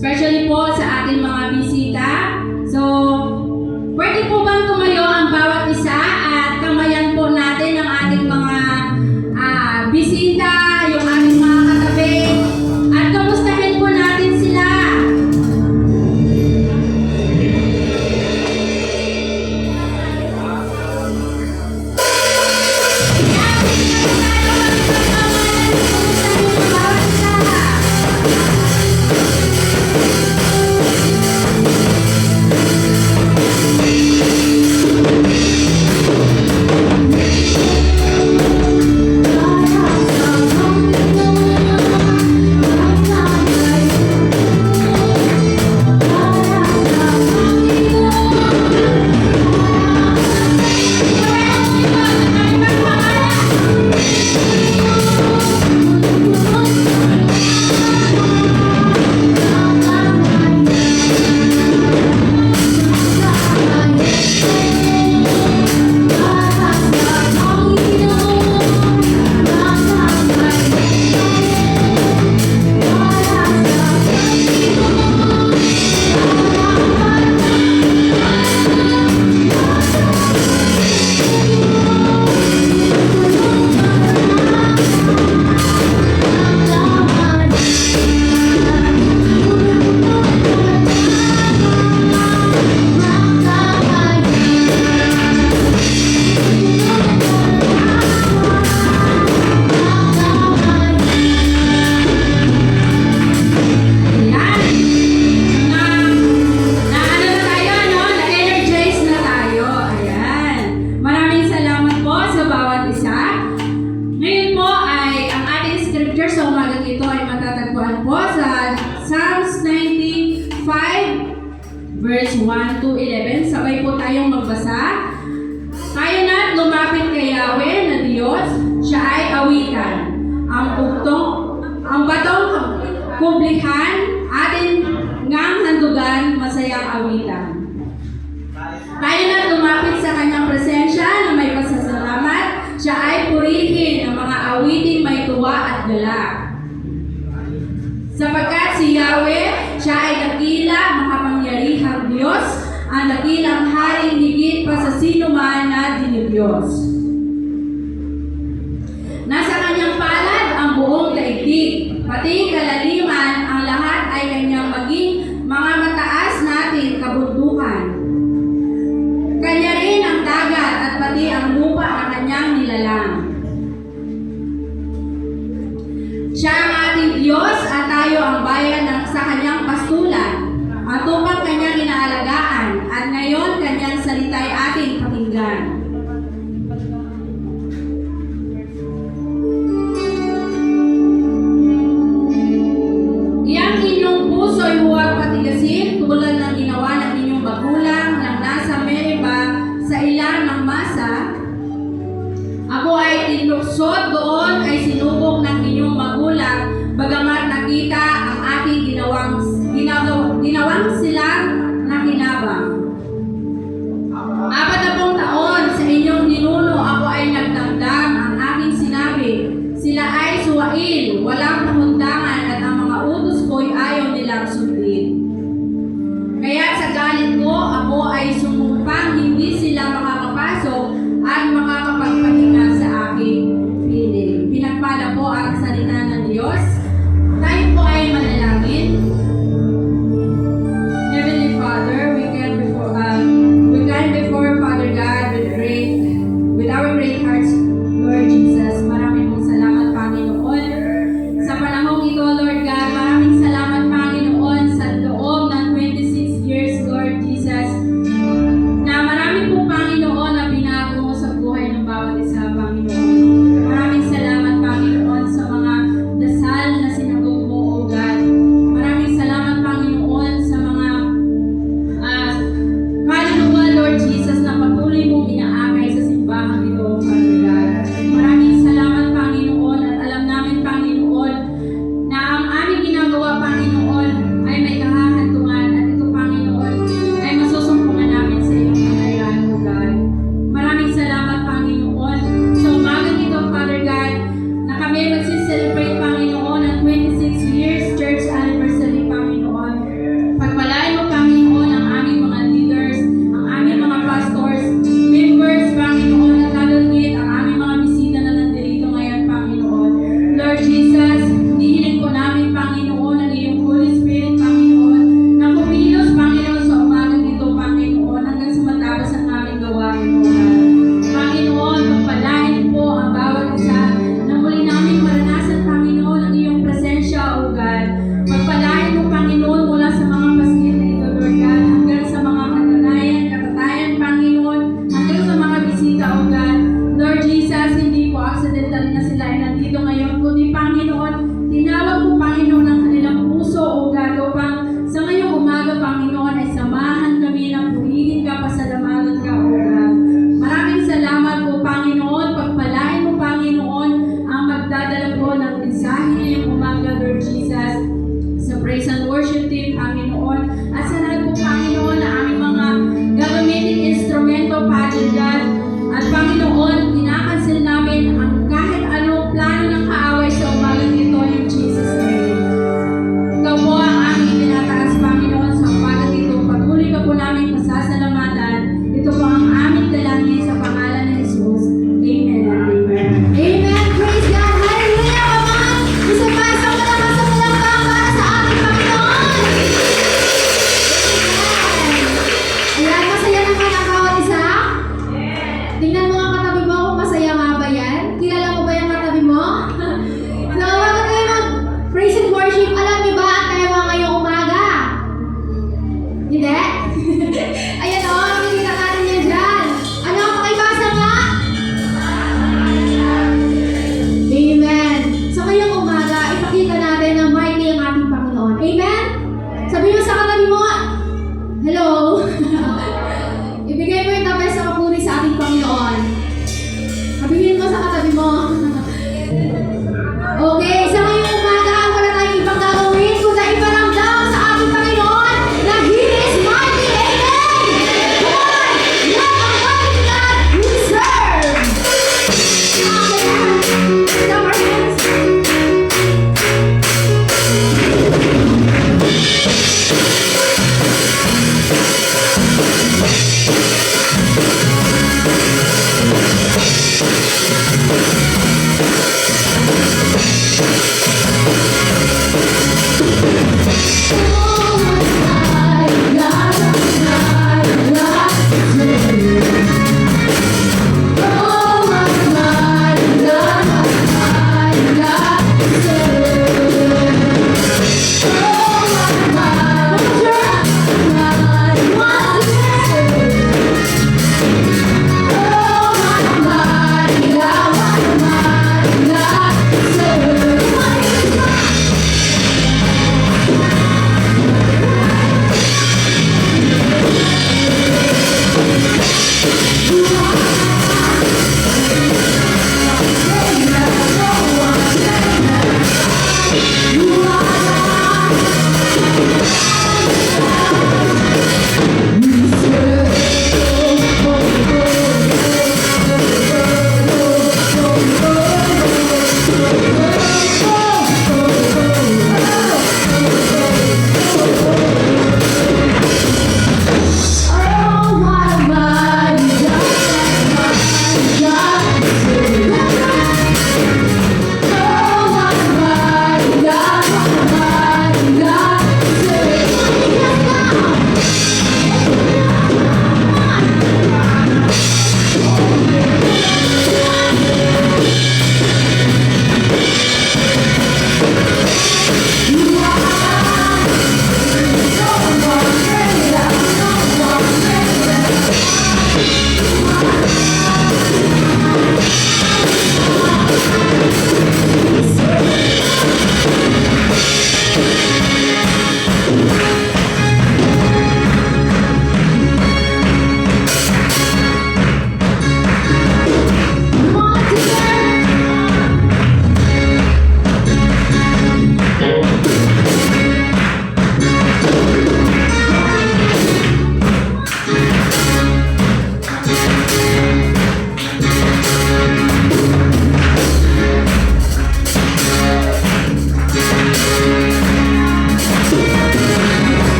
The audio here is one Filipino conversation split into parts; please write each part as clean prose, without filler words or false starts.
Especially po sa ating mga bisita. So, pwede po bang tumayo ang bawat isa at kamayan po natin ang ating mga bisita, yung ating mga katabi, at kamustahin po natin sila. Verse 1 to 11, sabay po tayong magbasa. Tayo na lumapit kay Yahweh na Diyos, siya ay awitan. Ang batong kublihan, atin ngang handugan, masayang awitan. Tayo na lumapit sa kanyang presensya na may pasasalamat, siya ay purihin ang mga awiting may tuwa at galak. Sapagkat si Yahweh, siya ay dakila, makapangyarihang Diyos, ang dakilang haring higit pa sa sinuman na dinidiyos. Nasa kanyang palad ang buong daigdig, pati kalaliman, ang lahat ay kanyang maging mga mataas natin kabundukan. Kanya rin ang dagat at pati ang lupa ang kanyang nilalang. Siya ang ating Diyos at tayo ang bayan sa kanyang pastulan. At upang kanyang inaalagaan at ngayon kanyang salita'y ating pakinggan. Iyang inyong puso'y huwag patigasin tulad ng ginawa ng inyong magulang nang nasa Meriba sa ilang ng masa. Ako ay tinuksod doon ay sinubok ng inyong magulang, bagamat nakita ang aking ginawang silang nakinabang.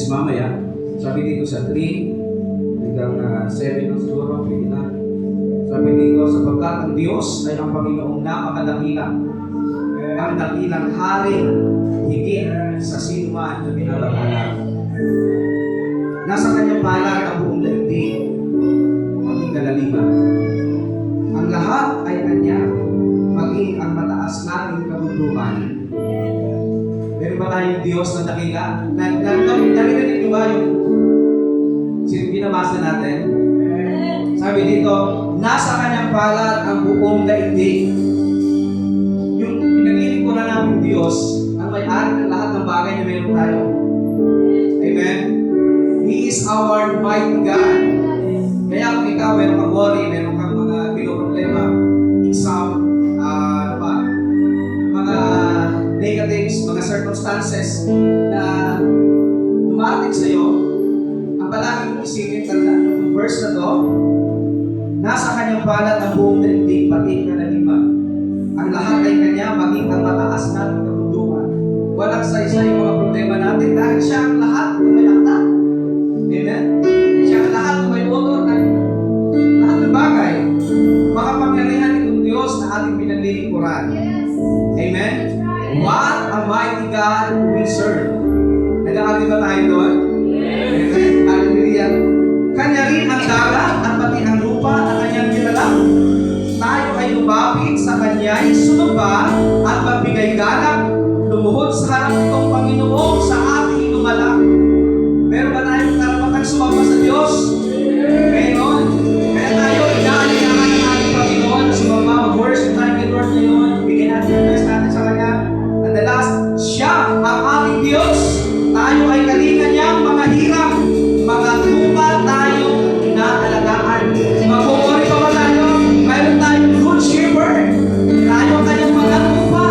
verses mamaya. Sabi dito sa 3 hanggang 7 na siguro, pwede na. Sabi dito, sapagkat ang Diyos ay ang Panginoong napakadakila. Ang dakilang hari higit sa sinuman na binabangalan. Nasa kanyang palad ang buong daigdig, maging kalaliman. Ang lahat ay kanya, maging ang mataas naming kabundukan. Meron ba tayong Diyos na dakila? Narinig niyo ba yung binabasa natin? Sabi dito, nasa kanyang palad ang buong daigdig. Yung pinaglilingkuran namin Diyos, ang may-ari ng lahat ng bagay na meron tayo. Amen? He is our mighty God. Kaya kung ikaw, meron kang worry, meron kang mga pinoproblema, exam, mga negatives, mga circumstances na dumating sa iyo, ang palagi mong isipin, tandaan mo yung verse na to, nasa kanyang palad ang buong daigdig, pati kalaliman. Ang lahat ay kanya, maging ang mataas natin kabundukan. Walang sa-isa yung mga problema natin dahil siya ang lahat ng may akta. Amen? Siya ang lahat ng may motor ng lahat ng bagay. Makapangyarihan itong Diyos na ating pinaglilingkuran. Amen? What a mighty God we serve. Nag-aali ba tayo doon? Amen? Hallelujah. Kanya rin ang dagat at pati ang lupa na kanyang nilalang. Tayo ay lumapit sa kanya'y sumamba at magbigay galak, lumuhod sa harap nitong Panginoon sa ating lumalang. Meron ba tayong karapatang sumamba sa Diyos? Ngayon, kaya tayo inaalingahan ng ating Panginoon na sumamba, mag-worship tayo kay Lord ngayon, bigyan natin yung best natin sa Kanya. And the last, siya ang ating Diyos. Tayo ay kalinga niyang mga hirap, mga tupa tayong inaalagaan. Mag-worry pa ba tayo? Mayroon tayong good shepherd. Tayo ang kanyang mga tupa.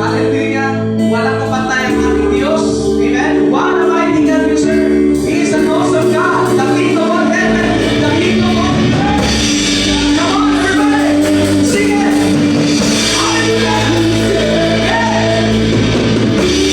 Hallelujah. Walang kapantay ang ating Diyos. Amen. What a mighty God we serve. He is an awesome God. The kingdom of heaven. The kingdom of earth. Come on, everybody. Sing it. Hallelujah. Yeah.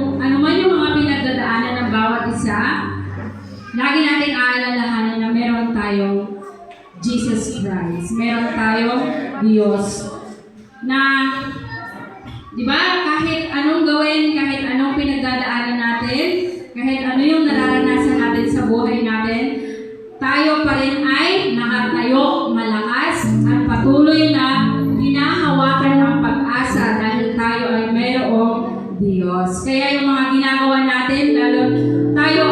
kung ano man yung mga pinagdadaanan ng bawat isa, lagi nating aalalahanin na meron tayong Jesus Christ. Meron tayong Diyos. Na, di ba, kahit anong gawin, kahit anong pinagdadaanan natin, kahit ano yung nararanasan natin sa buhay natin, tayo pa rin ay nakatayo, malakas, at patuloy na hinahawakan ang pag-asa dahil tayo ay mayroong Diyos. Kaya yung mga ginagawa natin, lalo tayo